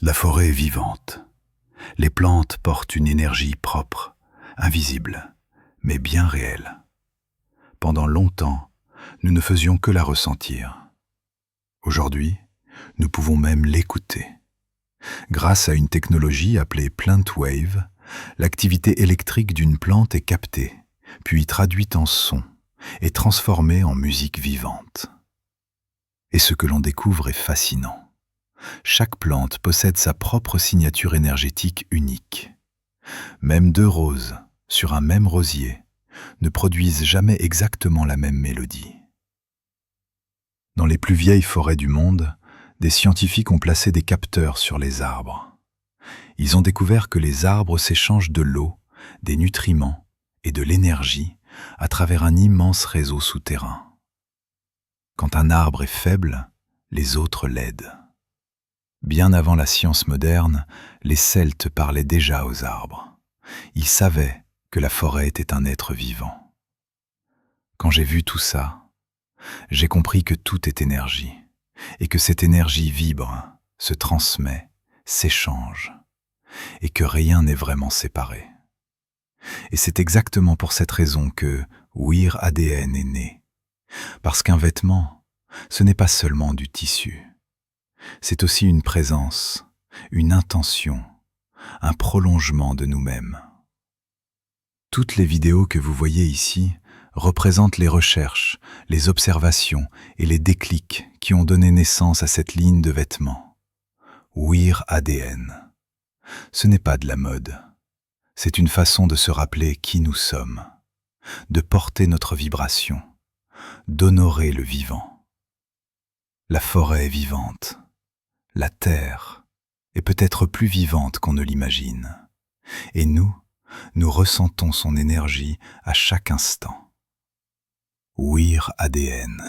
La forêt est vivante. Les plantes portent une énergie propre, invisible, mais bien réelle. Pendant longtemps, nous ne faisions que la ressentir. Aujourd'hui, nous pouvons même l'écouter. Grâce à une technologie appelée Plant Wave, l'activité électrique d'une plante est captée, puis traduite en son et transformée en musique vivante. Et ce que l'on découvre est fascinant. Chaque plante possède sa propre signature énergétique unique. Même deux roses, sur un même rosier, ne produisent jamais exactement la même mélodie. Dans les plus vieilles forêts du monde, des scientifiques ont placé des capteurs sur les arbres. Ils ont découvert que les arbres s'échangent de l'eau, des nutriments et de l'énergie à travers un immense réseau souterrain. Quand un arbre est faible, les autres l'aident. Bien avant la science moderne, les Celtes parlaient déjà aux arbres. Ils savaient que la forêt était un être vivant. Quand j'ai vu tout ça, j'ai compris que tout est énergie, et que cette énergie vibre, se transmet, s'échange, et que rien n'est vraiment séparé. Et c'est exactement pour cette raison que Weir ADN est né. Parce qu'un vêtement, ce n'est pas seulement du tissu. C'est aussi une présence, une intention, un prolongement de nous-mêmes. Toutes les vidéos que vous voyez ici représentent les recherches, les observations et les déclics qui ont donné naissance à cette ligne de vêtements. Weir ADN. Ce n'est pas de la mode. C'est une façon de se rappeler qui nous sommes, de porter notre vibration, d'honorer le vivant. La forêt est vivante. La terre est peut-être plus vivante qu'on ne l'imagine. Et nous ressentons son énergie à chaque instant. Weir ADN.